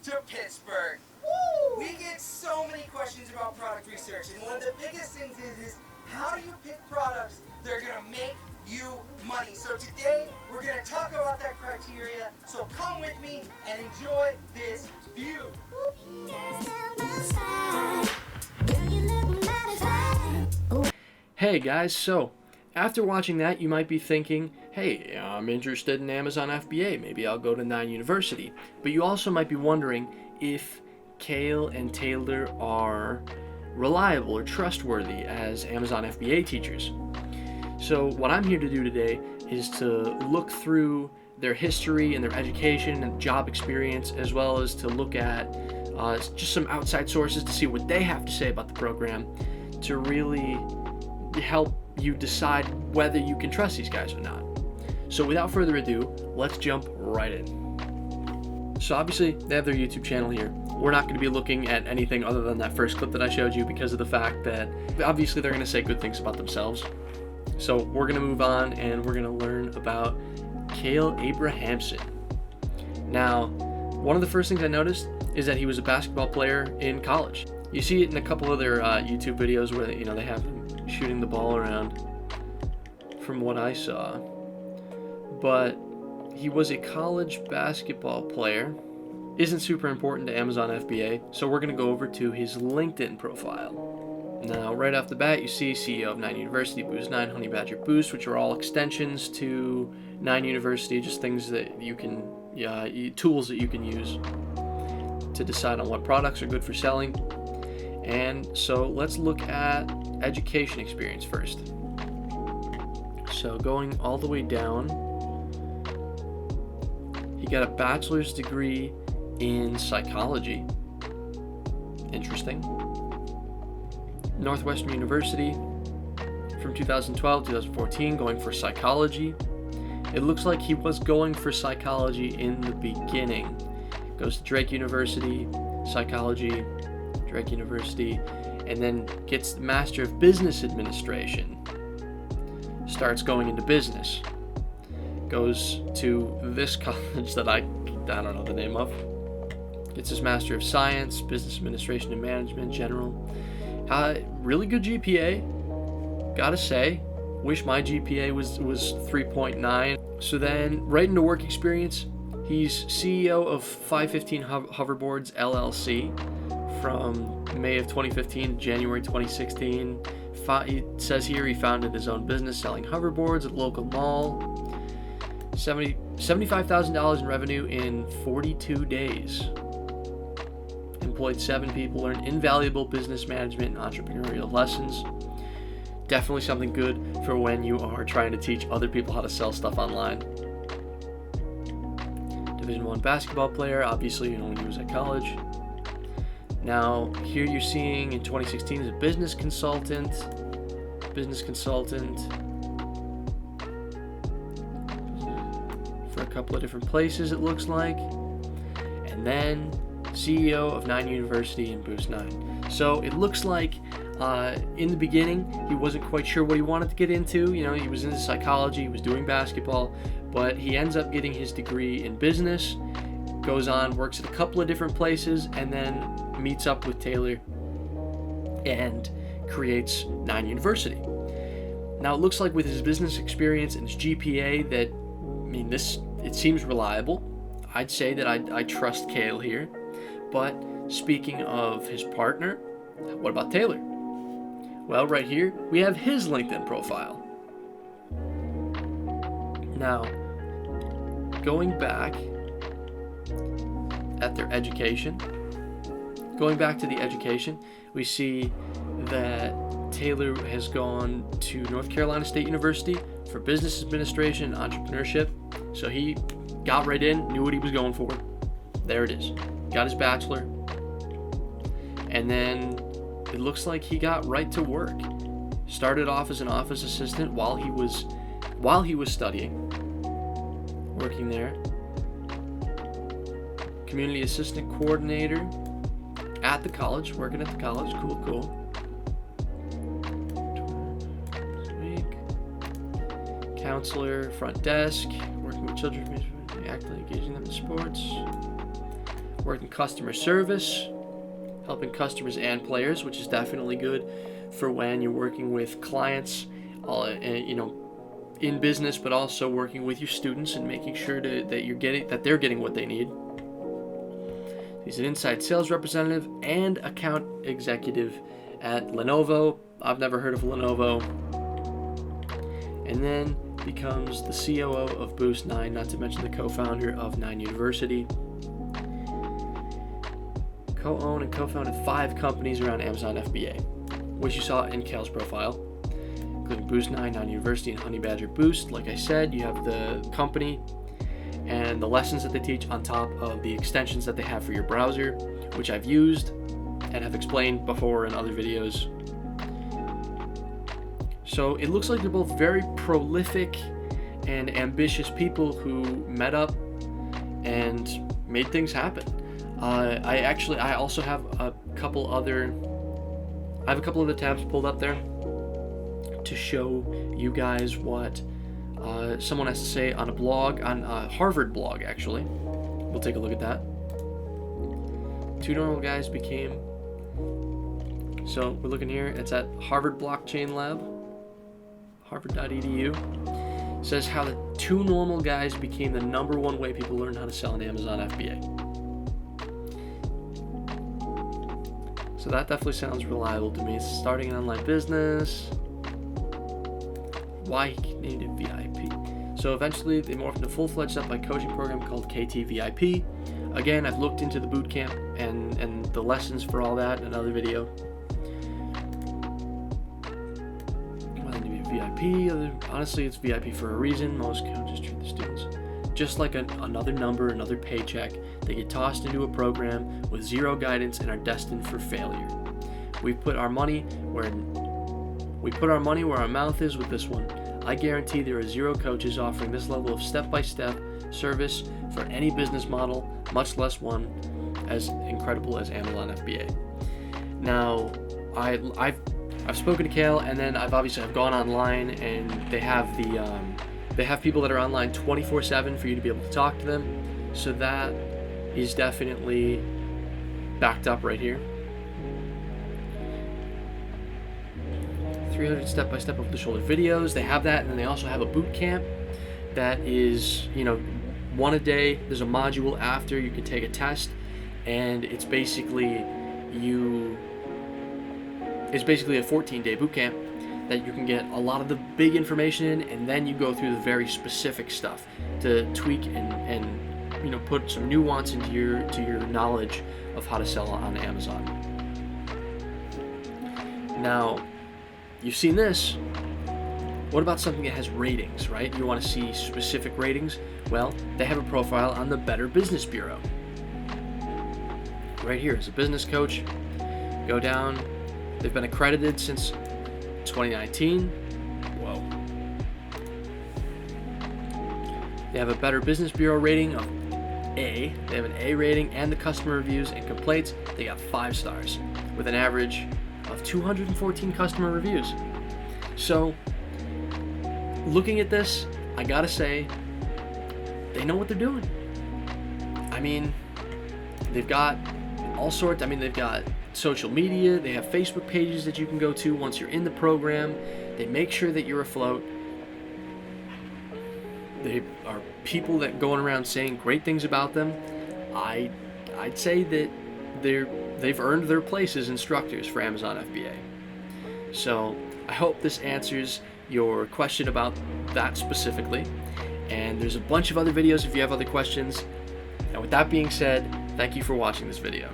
to Pittsburgh. Woo! We get so many questions about product research, and one of the biggest things is how do you pick products that are gonna make you money? So today, we're gonna talk about that criteria, so come with me and enjoy this view. Hey guys, so after watching that, you might be thinking, hey, I'm interested in Amazon FBA, maybe I'll go to 9 University. But you also might be wondering if Kale and Taylor are reliable or trustworthy as Amazon FBA teachers. So what I'm here to do today is to look through their history and their education and job experience, as well as to look at just some outside sources to see what they have to say about the program, to really help you decide whether you can trust these guys or not. So without further ado, let's jump right in. So obviously they have their YouTube channel here. We're not going to be looking at anything other than that first clip that I showed you, because of the fact that obviously they're going to say good things about themselves. So we're going to move on and we're going to learn about Kale Abrahamson. Now, one of the first things I noticed is that he was a basketball player in college. You see it in a couple of their YouTube videos where they have him shooting the ball around, from what I saw. But he was a college basketball player. Isn't super important to Amazon FBA, so we're going to go over to his LinkedIn profile. Now, right off the bat, you see CEO of 9 University, Boost 9, Honey Badger Boost, which are all extensions to 9 University, just things that you can, tools that you can use to decide on what products are good for selling. And so let's look at education experience first. So going all the way down, he got a bachelor's degree in psychology. Interesting. Northwestern University from 2012 to 2014, going for psychology. It looks like he was going for psychology in the beginning. Goes to Drake University, psychology, Drake University, and then gets the Master of Business Administration. Starts going into business. Goes to this college that I don't know the name of. Gets his Master of Science, Business Administration and Management, General. Really good GPA, gotta say. Wish my GPA was 3.9. So then, right into work experience, he's CEO of 515 Hoverboards LLC from May of 2015 to January 2016. It says here he founded his own business selling hoverboards at a local mall. $75,000 in revenue in 42 days. Employed 7 people, learned invaluable business management and entrepreneurial lessons. Definitely something good for when you are trying to teach other people how to sell stuff online. Division I basketball player, obviously when he was at college. Now here you're seeing in 2016 as a business consultant for a couple of different places, it looks like. And then CEO of 9 University and Boost 9. So it looks like in the beginning he wasn't quite sure what he wanted to get into. He was into psychology, he was doing basketball, but he ends up getting his degree in business, goes on, works at a couple of different places, and then meets up with Taylor and creates 9 University. Now it looks like with his business experience and his GPA that, it seems reliable. I'd say that I trust Kale here. But speaking of his partner, what about Taylor? Well, right here we have his LinkedIn profile. Now, going back at their education, we see that Taylor has gone to North Carolina State University for business administration and entrepreneurship. So he got right in, knew what he was going for. There it is. Got his bachelor. And then it looks like he got right to work. Started off as an office assistant while he was studying, working there. Community assistant coordinator at the college, working at the college. Cool. Counselor, front desk, working with children, actively engaging them in sports. worked in customer service, helping customers and players, which is definitely good for when you're working with clients, in business, but also working with your students and making sure that they're getting what they need. He's an inside sales representative and account executive at Lenovo. I've never heard of Lenovo. And then becomes the COO of Boost 9, not to mention the co-founder of 9 University. Co-owned and co-founded 5 companies around Amazon FBA, which you saw in Kale's profile, including Boost 9, 9 University, and Honey Badger Boost. Like I said, you have the company and the lessons that they teach on top of the extensions that they have for your browser, which I've used and have explained before in other videos. So it looks like they're both very prolific and ambitious people who met up and made things happen. I also have a couple other tabs pulled up there to show you guys what someone has to say on a blog, on a Harvard blog, actually. We'll take a look at that. 2 normal guys became... So we're looking here. It's at Harvard Blockchain Lab, harvard.edu. It says how the 2 normal guys became the #1 way people learn how to sell on Amazon FBA. So that definitely sounds reliable to me. Starting an online business. Why he named it VIP. So eventually they morphed into a full-fledged step-by coaching program called KT Again, I've looked into the bootcamp and the lessons for all that in another video. Why they need to be VIP? Honestly, it's VIP for a reason. Most coaches treat the students just like another number, another paycheck. They get tossed into a program with zero guidance and are destined for failure. We put our money where our mouth is with this one. I guarantee there are 0 coaches offering this level of step-by-step service for any business model, much less one as incredible as Amazon FBA. Now, I've spoken to Kale, and then I've gone online, and they have people that are online 24/7 for you to be able to talk to them. So that is definitely backed up right here. 300 step-by-step over-the-shoulder videos. They have that, and then they also have a boot camp that is, 1 a day. There's a module after you can take a test, and it's basically a 14-day boot camp that you can get a lot of the big information in, and then you go through the very specific stuff to tweak and put some nuance into your knowledge of how to sell on Amazon. Now, you've seen this. What about something that has ratings, right? You want to see specific ratings? Well, they have a profile on the Better Business Bureau. Right here, as a business coach, go down. They've been accredited since 2019. Whoa. They have a Better Business Bureau rating of A. They have an A rating, and the customer reviews and complaints, they got 5 stars with an average of 214 customer reviews. So, looking at this, I gotta say, they know what they're doing. I mean, they've got all sorts. They've got social media. They have Facebook pages that you can go to once you're in the program. They make sure that you're afloat. They are people that going around saying great things about them. I'd say that they've earned their place as instructors for Amazon FBA. So I hope this answers your question about that specifically. And there's a bunch of other videos if you have other questions. And with that being said, thank you for watching this video.